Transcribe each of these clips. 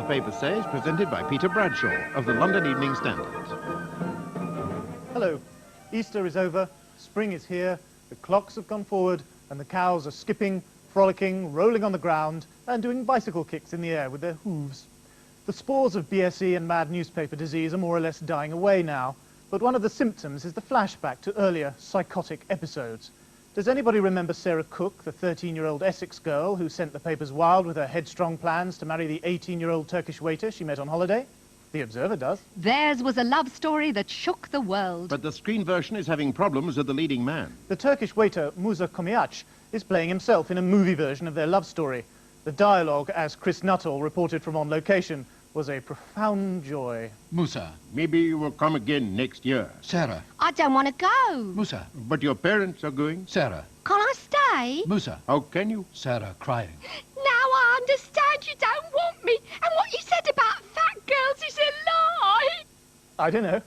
the papers say is presented by Peter Bradshaw of the London Evening Standard. Hello. Easter is over, spring is here, the clocks have gone forward, and the cows are skipping, frolicking, rolling on the ground, and doing bicycle kicks in the air with their hooves. The spores of BSE and mad newspaper disease are more or less dying away now, but one of the symptoms is the flashback to earlier psychotic episodes. Does anybody remember Sarah Cook, the 13-year-old Essex girl who sent the papers wild with her headstrong plans to marry the 18-year-old Turkish waiter she met on holiday? The Observer does. Theirs was a love story that shook the world. But the screen version is having problems with the leading man. The Turkish waiter, Musa Komiac, is playing himself in a movie version of their love story. The dialogue, as Chris Nuttall reported from On Location, was a profound joy. Musa. Maybe you will come again next year. Sarah. I don't want to go. Musa. But your parents are going. Sarah. Can I stay? Musa. How can you? Sarah, crying. Now I understand you don't want me, and what you said about fat girls is a lie. I don't know.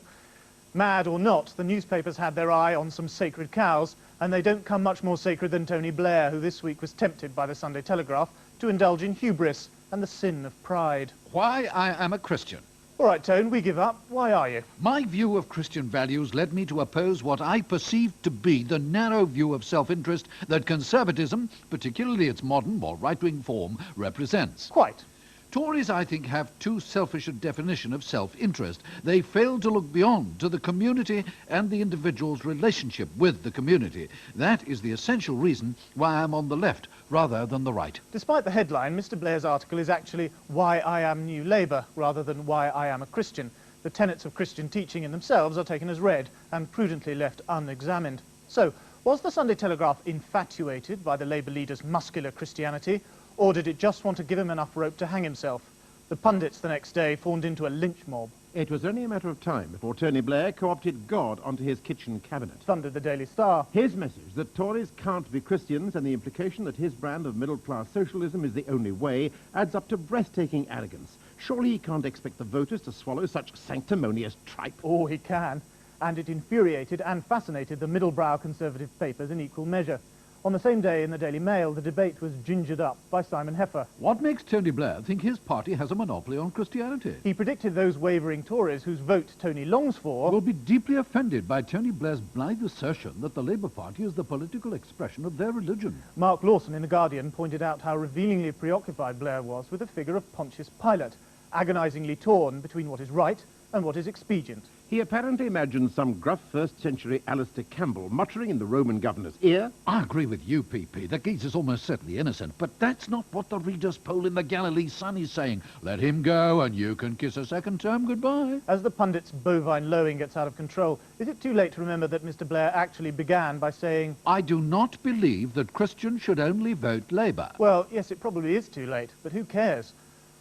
Mad or not, the newspapers had their eye on some sacred cows, and they don't come much more sacred than Tony Blair, who this week was tempted by the Sunday Telegraph to indulge in hubris and the sin of pride. Why I am a Christian. All right, Tone, we give up. Why are you? My view of Christian values led me to oppose what I perceived to be the narrow view of self-interest that conservatism, particularly its modern or right-wing form, represents. Quite. Tories, I think, have too selfish a definition of self-interest. They fail to look beyond to the community and the individual's relationship with the community. That is the essential reason why I'm on the left rather than the right. Despite the headline, Mr. Blair's article is actually Why I Am New Labour, rather than Why I Am a Christian. The tenets of Christian teaching in themselves are taken as read and prudently left unexamined. So, was the Sunday Telegraph infatuated by the Labour leader's muscular Christianity, or did it just want to give him enough rope to hang himself? The pundits the next day formed into a lynch mob. It was only a matter of time before Tony Blair co-opted God onto his kitchen cabinet. Thundered the Daily Star. His message that Tories can't be Christians and the implication that his brand of middle-class socialism is the only way adds up to breathtaking arrogance. Surely he can't expect the voters to swallow such sanctimonious tripe. Oh, he can. And it infuriated and fascinated the middle-brow Conservative papers in equal measure. On the same day in the Daily Mail, the debate was gingered up by Simon Heffer. What makes Tony Blair think his party has a monopoly on Christianity? He predicted those wavering Tories whose vote Tony longs for Will be deeply offended by Tony Blair's blithe assertion that the Labour Party is the political expression of their religion. Mark Lawson in The Guardian pointed out how revealingly preoccupied Blair was with the figure of Pontius Pilate, agonisingly torn between what is right and what is expedient. He apparently imagined some gruff first-century Alistair Campbell muttering in the Roman governor's ear. I agree with you, PP. The geese is almost certainly innocent, but that's not what the readers' poll in the Galilee Sun is saying. Let him go and you can kiss a second term goodbye. As the pundits' bovine lowing gets out of control, is it too late to remember that Mr. Blair actually began by saying, I do not believe that Christians should only vote Labour. well, yes, it probably is too late, but who cares?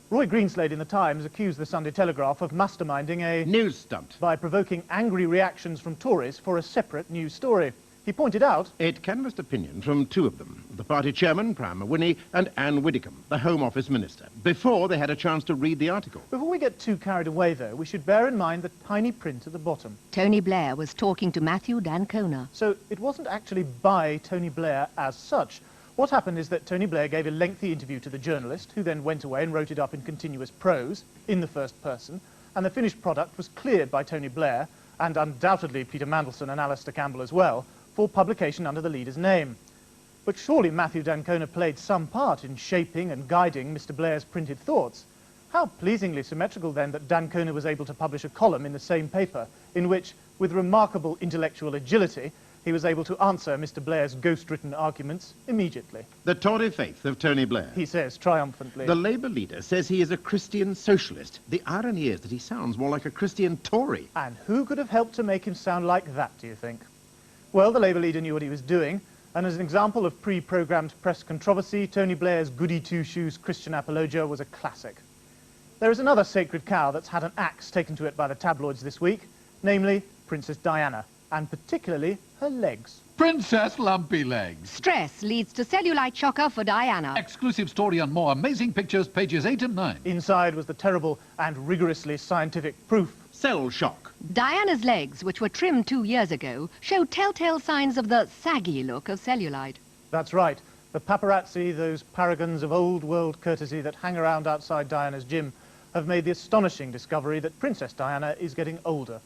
Roy Greenslade in The Times accused the Sunday Telegraph of masterminding a News stunt. by provoking angry reactions from Tories for a separate news story. He pointed out, It canvassed opinion from two of them, the party chairman, Primer Winnie, and Anne Widdecombe, the Home Office Minister, before they had a chance to read the article. before we get too carried away, though, we should bear in mind the tiny print at the bottom. Tony Blair was talking to Matthew D'Ancona. So it wasn't actually by Tony Blair as such. What happened is that Tony Blair gave a lengthy interview to the journalist, who then went away and wrote it up in continuous prose, in the first person, and the finished product was cleared by Tony Blair, and undoubtedly Peter Mandelson and Alistair Campbell as well, for publication under the leader's name. But surely Matthew D'Ancona played some part in shaping and guiding Mr. Blair's printed thoughts. How pleasingly symmetrical, then, that D'Ancona was able to publish a column in the same paper, in which, with remarkable intellectual agility, he was able to answer Mr. Blair's ghost-written arguments immediately. The Tory faith of Tony Blair. He says triumphantly. The Labour leader says he is a Christian socialist. The irony is that he sounds more like a Christian Tory. And who could have helped to make him sound like that, do you think? Well, the Labour leader knew what he was doing, and as an example of pre-programmed press controversy, Tony Blair's goody two-shoes Christian apologia was a classic. There is another sacred cow that's had an axe taken to it by the tabloids this week, namely Princess Diana, and particularly her legs. Princess Lumpy Legs. Stress leads to cellulite shocker for Diana. Exclusive story on more amazing pictures, pages 8 and 9. Inside was the terrible and rigorously scientific proof. Cell shock. Diana's legs, which were trimmed 2 years ago, showed telltale signs of the saggy look of cellulite. That's right. The paparazzi, those paragons of old-world courtesy that hang around outside Diana's gym, have made the astonishing discovery that Princess Diana is getting older.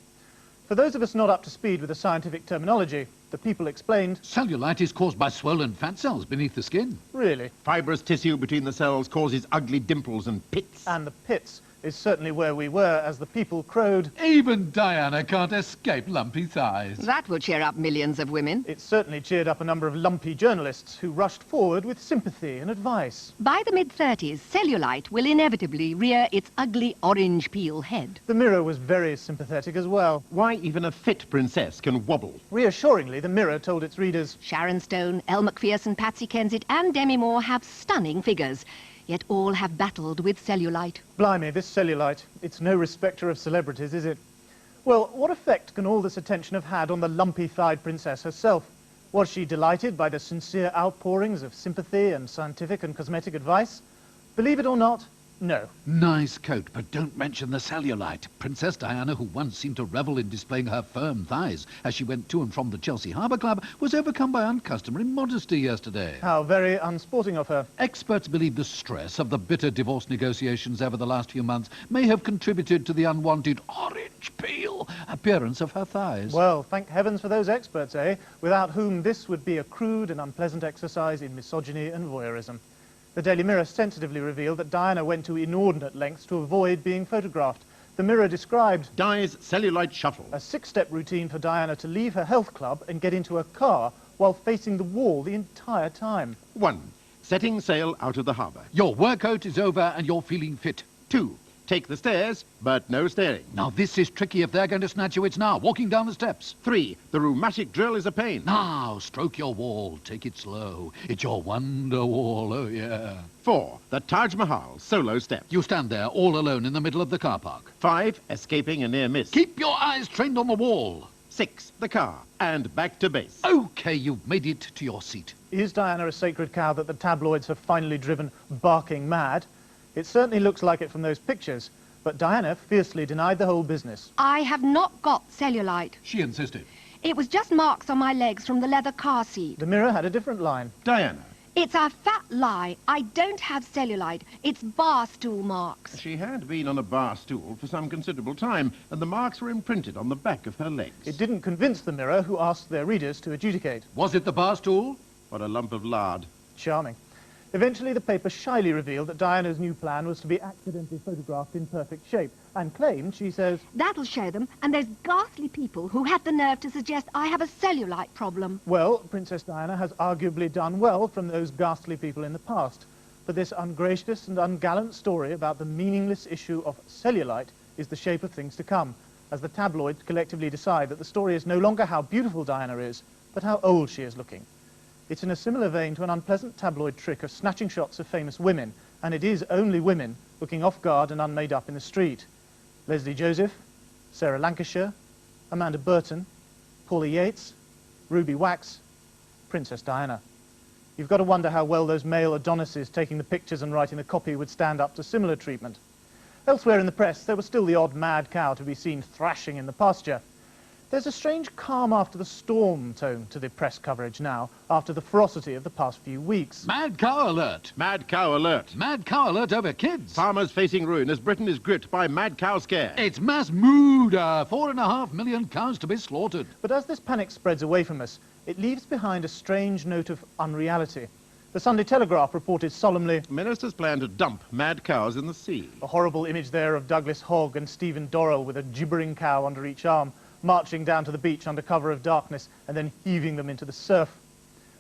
For those of us not up to speed with the scientific terminology, the people explained, Cellulite is caused by swollen fat cells beneath the skin. really, Fibrous tissue between the cells causes ugly dimples and pits. and the pits is certainly where we were as the people crowed. Even Diana can't escape lumpy thighs. That will cheer up millions of women. It certainly cheered up a number of lumpy journalists who rushed forward with sympathy and advice. By the mid-30s, cellulite will inevitably rear its ugly orange peel head. The Mirror was very sympathetic as well. Why even a fit princess can wobble. Reassuringly, the Mirror told its readers, Sharon Stone, Elle Macpherson, Patsy Kensit and Demi Moore have stunning figures, yet all have battled with cellulite. blimey, this cellulite, it's no respecter of celebrities, is it? Well, what effect can all this attention have had on the lumpy-thighed princess herself? Was she delighted by the sincere outpourings of sympathy and scientific and cosmetic advice? Believe it or not, no. Nice coat, but don't mention the cellulite. Princess Diana, who once seemed to revel in displaying her firm thighs as she went to and from the Chelsea Harbour Club, was overcome by uncustomary modesty yesterday. How very unsporting of her. Experts believe the stress of the bitter divorce negotiations over the last few months may have contributed to the unwanted orange peel appearance of her thighs. Well, thank heavens for those experts, eh? Without whom this would be a crude and unpleasant exercise in misogyny and voyeurism. The Daily Mirror sensitively revealed that Diana went to inordinate lengths to avoid being photographed. The Mirror described Di's cellulite shuffle. a 6-step routine for Diana to leave her health club and get into a car while facing the wall the entire time. 1. Setting sail out of the harbour. Your workout is over and you're feeling fit. 2. Take the stairs, but no staring. Now this is tricky if they're going to snatch you. It's now, walking down the steps. 3. The rheumatic drill is a pain. Now, stroke your wall, take it slow. It's your wonder wall, oh yeah. 4. The Taj Mahal solo step. You stand there all alone in the middle of the car park. 5. Escaping a near miss. Keep your eyes trained on the wall. 6. The car, and back to base. Okay, you've made it to your seat. Is Diana a sacred cow that the tabloids have finally driven barking mad? It certainly looks like it from those pictures, but Diana fiercely denied the whole business. I have not got cellulite. She insisted. It was just marks on my legs from the leather car seat. The Mirror had a different line. Diana. It's a fat lie. I don't have cellulite. It's bar stool marks. She had been on a bar stool for some considerable time, and the marks were imprinted on the back of her legs. It didn't convince the Mirror, who asked their readers to adjudicate. Was it the bar stool? What a lump of lard. Charming. Eventually, the paper shyly revealed that Diana's new plan was to be accidentally photographed in perfect shape, and claimed, she says, That'll show them. And those ghastly people who had the nerve to suggest I have a cellulite problem. well, Princess Diana has arguably done well from those ghastly people in the past. But this ungracious and ungallant story about the meaningless issue of cellulite is the shape of things to come, as the tabloids collectively decide that the story is no longer how beautiful Diana is, but how old she is looking. It's in a similar vein to an unpleasant tabloid trick of snatching shots of famous women, and it is only women looking off guard and unmade up in the street. Leslie Joseph, Sarah Lancashire, Amanda Burton, Paula Yates, Ruby Wax, Princess Diana. You've got to wonder how well those male Adonises taking the pictures and writing the copy would stand up to similar treatment. Elsewhere in the press, there was still the odd mad cow to be seen thrashing in the pasture. There's a strange calm after the storm tone to the press coverage now, after the ferocity of the past few weeks. Mad cow alert. Mad cow alert. Mad cow alert over kids. Farmers facing ruin as Britain is gripped by mad cow scare. It's mass murder. 4.5 million cows to be slaughtered. But as this panic spreads away from us, it leaves behind a strange note of unreality. The Sunday Telegraph reported solemnly, Ministers plan to dump mad cows in the sea. a horrible image there of Douglas Hogg and Stephen Dorrell with a gibbering cow under each arm, marching down to the beach under cover of darkness and then heaving them into the surf.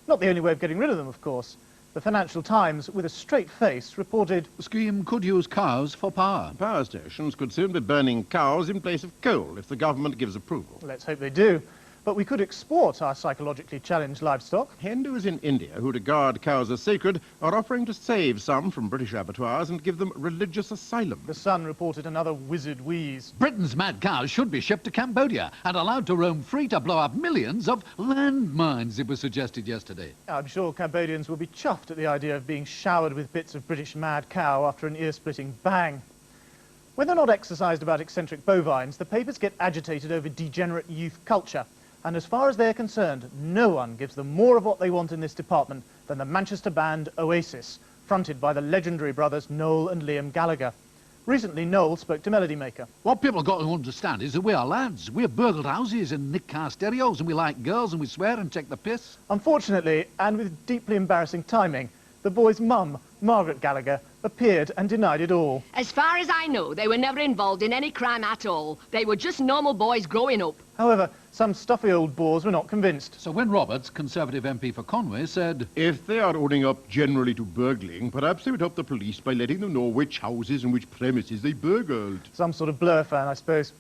Not the only way of getting rid of them, of course. The Financial Times, with a straight face, reported, The scheme could use cows for power. Power stations could soon be burning cows in place of coal if the government gives approval. let's hope they do, but we could export our psychologically challenged livestock. Hindus in India who regard cows as sacred are offering to save some from British abattoirs and give them religious asylum. The Sun reported another wizard wheeze. Britain's mad cows should be shipped to Cambodia and allowed to roam free to blow up millions of landmines, it was suggested yesterday. I'm sure Cambodians will be chuffed at the idea of being showered with bits of British mad cow after an ear-splitting bang. When they're not exercised about eccentric bovines, the papers get agitated over degenerate youth culture. And as far as they're concerned, no one gives them more of what they want in this department than the Manchester band Oasis, fronted by the legendary brothers Noel and Liam Gallagher. Recently, Noel spoke to Melody Maker. What people got to understand is that we are lads. We've burgled houses and nicked car stereos, and we like girls, and we swear and take the piss. Unfortunately, and with deeply embarrassing timing, the boy's mum, Margaret Gallagher, appeared and denied it all. As far as I know, they were never involved in any crime at all. They were just normal boys growing up. However, some stuffy old bores were not convinced. So when Roberts, Conservative MP for Conway, said, If they are owning up generally to burgling, perhaps they would help the police by letting them know which houses and which premises they burgled. Some sort of Blur fan, I suppose.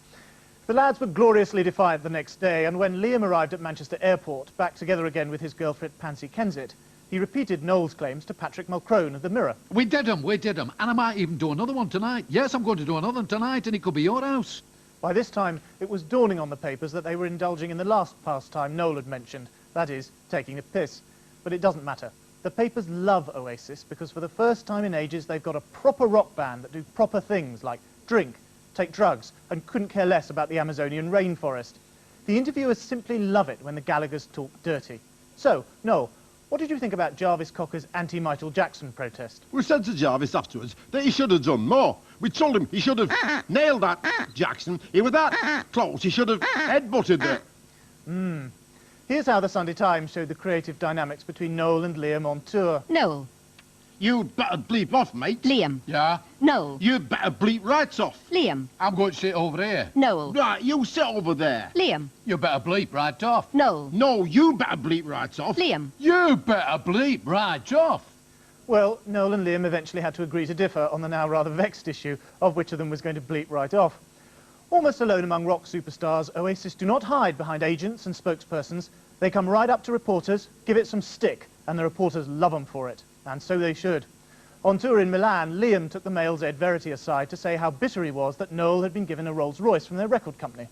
The lads were gloriously defiant the next day, and when Liam arrived at Manchester Airport, back together again with his girlfriend Pansy Kensit, he repeated Noel's claims to Patrick Mulcrone of the Mirror. we did 'em, and I might even do another one tonight. Yes, I'm going to do another one tonight, and it could be your house. By this time, it was dawning on the papers that they were indulging in the last pastime Noel had mentioned, that is, taking a piss. But it doesn't matter. The papers love Oasis because for the first time in ages they've got a proper rock band that do proper things like drink, take drugs, and couldn't care less about the Amazonian rainforest. The interviewers simply love it when the Gallaghers talk dirty. So, Noel, what did you think about Jarvis Cocker's anti-Michael Jackson protest? We said to Jarvis afterwards that he should have done more. We told him he should have nailed that Jackson. He was that close, he should have headbutted it. Here's how the Sunday Times showed the creative dynamics between Noel and Liam on tour. Noel. You'd better bleep off, mate. Liam. Yeah? Noel. You'd better bleep right off. Liam. I'm going to sit over here. Noel. Right, you sit over there. Liam. You better bleep right off. Noel. No, you better bleep right off. Liam. You better bleep right off. Well, Noel and Liam eventually had to agree to differ on the now rather vexed issue of which of them was going to bleep right off. Almost alone among rock superstars, Oasis do not hide behind agents and spokespersons. They come right up to reporters, give it some stick, and the reporters love them for it. And so they should. On tour in Milan, Liam took the Mail's Ed Verity aside to say how bitter he was that Noel had been given a Rolls-Royce from their record company.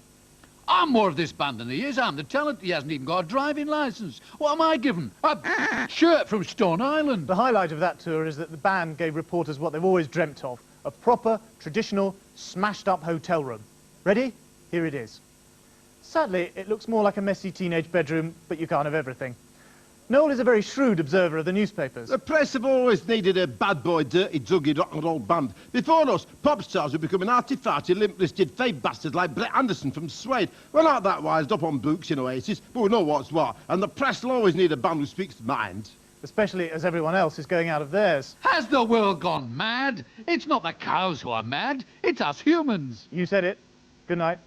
I'm more of this band than he is. I'm the talent. He hasn't even got a driving licence. What am I given? A shirt from Stone Island. The highlight of that tour is that the band gave reporters what they've always dreamt of, a proper, traditional, smashed-up hotel room. Ready? Here it is. Sadly, it looks more like a messy teenage bedroom, but you can't have everything. Noel is a very shrewd observer of the newspapers. The press have always needed a bad boy, dirty, druggy rock and roll band. Before us, pop stars would become an arty-farty, limp-wristed, fake bastards like Brett Anderson from Suede. We're not that wised up on books in Oasis, but we know what's what. And the press will always need a band who speaks the mind. Especially as everyone else is going out of theirs. Has the world gone mad? It's not the cows who are mad. It's us humans. You said it. Good night.